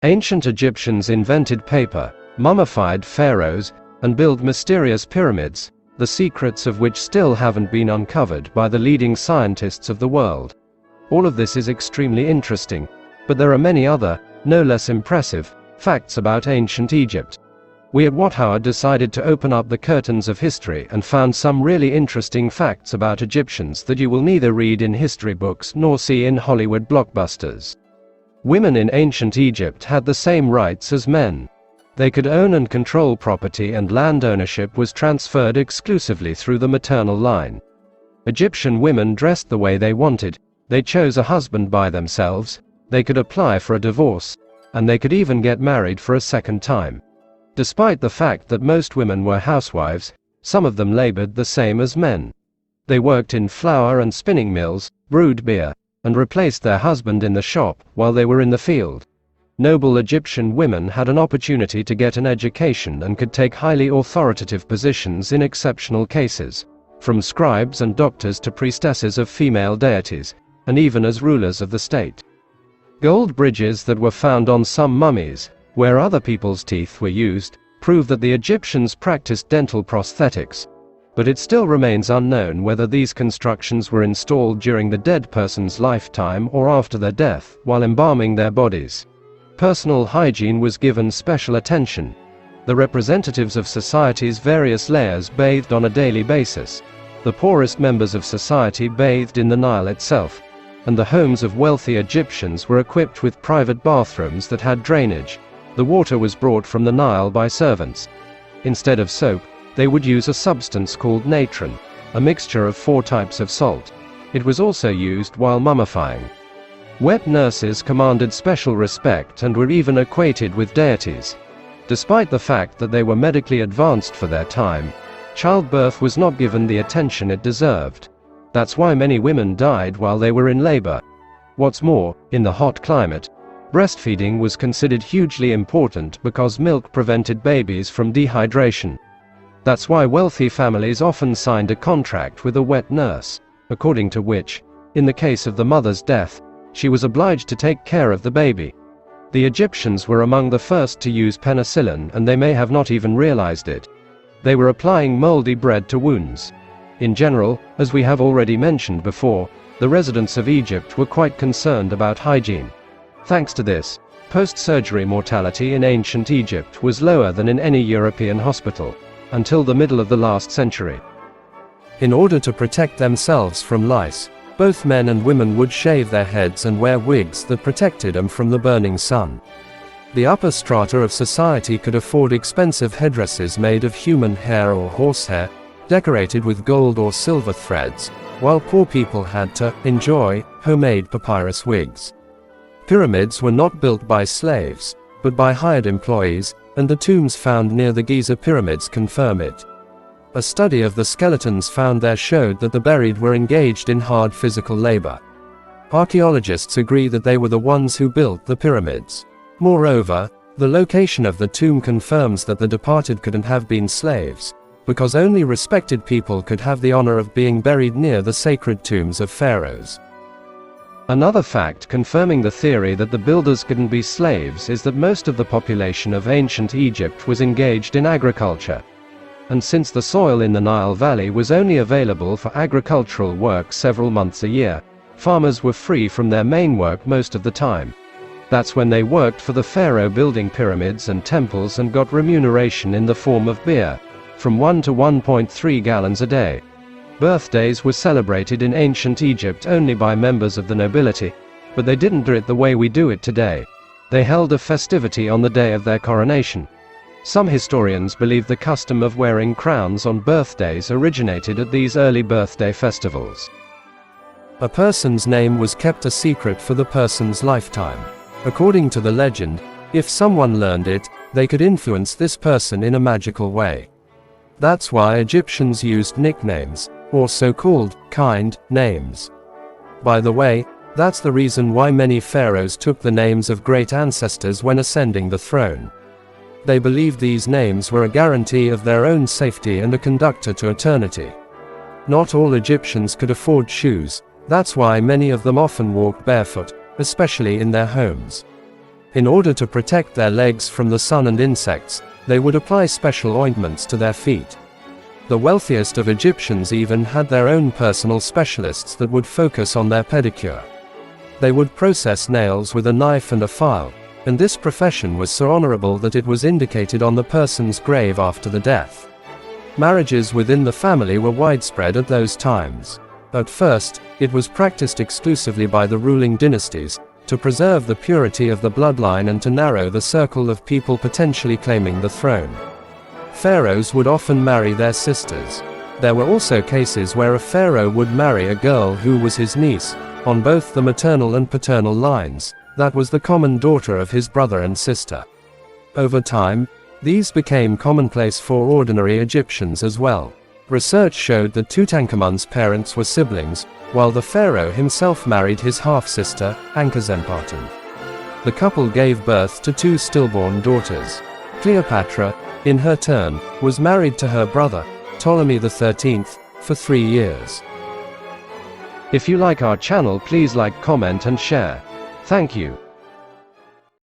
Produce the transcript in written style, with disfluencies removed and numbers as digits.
Ancient Egyptians invented paper, mummified pharaohs, and built mysterious pyramids, the secrets of which still haven't been uncovered by the leading scientists of the world. All of this is extremely interesting, but there are many other, no less impressive, facts about ancient Egypt. We at What Howard decided to open up the curtains of history and found some really interesting facts about Egyptians that you will neither read in history books nor see in Hollywood blockbusters. Women in ancient Egypt had the same rights as men. They could own and control property, and land ownership was transferred exclusively through the maternal line. Egyptian women dressed the way they wanted, they chose a husband by themselves, they could apply for a divorce, and they could even get married for a second time. Despite the fact that most women were housewives, some of them labored the same as men. They worked in flour and spinning mills, brewed beer, and replaced their husband in the shop while they were in the field. Noble Egyptian women had an opportunity to get an education and could take highly authoritative positions in exceptional cases, from scribes and doctors to priestesses of female deities, and even as rulers of the state. Gold bridges that were found on some mummies, where other people's teeth were used, prove that the Egyptians practiced dental prosthetics, but it still remains unknown whether these constructions were installed during the dead person's lifetime or after their death, while embalming their bodies. Personal hygiene was given special attention. The representatives of society's various layers bathed on a daily basis. The poorest members of society bathed in the Nile itself, and the homes of wealthy Egyptians were equipped with private bathrooms that had drainage. The water was brought from the Nile by servants. Instead of soap, they would use a substance called natron, a mixture of 4 types of salt. It was also used while mummifying. Wet nurses commanded special respect and were even equated with deities. Despite the fact that they were medically advanced for their time, childbirth was not given the attention it deserved. That's why many women died while they were in labor. What's more, in the hot climate, breastfeeding was considered hugely important because milk prevented babies from dehydration. That's why wealthy families often signed a contract with a wet nurse, according to which, in the case of the mother's death, she was obliged to take care of the baby. The Egyptians were among the first to use penicillin, and they may have not even realized it. They were applying moldy bread to wounds. In general, as we have already mentioned before, the residents of Egypt were quite concerned about hygiene. Thanks to this, post-surgery mortality in ancient Egypt was lower than in any European hospital, until the middle of the last century. In order to protect themselves from lice, both men and women would shave their heads and wear wigs that protected them from the burning sun. The upper strata of society could afford expensive headdresses made of human hair or horsehair, decorated with gold or silver threads, while poor people had to enjoy homemade papyrus wigs. Pyramids were not built by slaves, but by hired employees, and the tombs found near the Giza pyramids confirm it. A study of the skeletons found there showed that the buried were engaged in hard physical labor. Archaeologists agree that they were the ones who built the pyramids. Moreover, the location of the tomb confirms that the departed couldn't have been slaves, because only respected people could have the honor of being buried near the sacred tombs of pharaohs. Another fact confirming the theory that the builders couldn't be slaves is that most of the population of ancient Egypt was engaged in agriculture. And since the soil in the Nile Valley was only available for agricultural work several months a year, farmers were free from their main work most of the time. That's when they worked for the pharaoh building pyramids and temples and got remuneration in the form of beer, from 1 to 1.3 gallons a day. Birthdays were celebrated in ancient Egypt only by members of the nobility, but they didn't do it the way we do it today. They held a festivity on the day of their coronation. Some historians believe the custom of wearing crowns on birthdays originated at these early birthday festivals. A person's name was kept a secret for the person's lifetime. According to the legend, if someone learned it, they could influence this person in a magical way. That's why Egyptians used nicknames, or so-called kind names. By the way, that's the reason why many pharaohs took the names of great ancestors when ascending the throne. They believed these names were a guarantee of their own safety and a conductor to eternity. Not all Egyptians could afford shoes, that's why many of them often walked barefoot, especially in their homes. In order to protect their legs from the sun and insects, they would apply special ointments to their feet. The wealthiest of Egyptians even had their own personal specialists that would focus on their pedicure. They would process nails with a knife and a file, and this profession was so honorable that it was indicated on the person's grave after the death. Marriages within the family were widespread at those times. At first, it was practiced exclusively by the ruling dynasties, to preserve the purity of the bloodline and to narrow the circle of people potentially claiming the throne. Pharaohs would often marry their sisters. There were also cases where a pharaoh would marry a girl who was his niece, on both the maternal and paternal lines, that was the common daughter of his brother and sister. Over time, these became commonplace for ordinary Egyptians as well. Research showed that Tutankhamun's parents were siblings, while the pharaoh himself married his half-sister, Ankhesenpaten. The couple gave birth to 2 stillborn daughters. Cleopatra, in her turn, was married to her brother, Ptolemy XIII, for 3 years. If you like our channel, please like, comment and share. Thank you.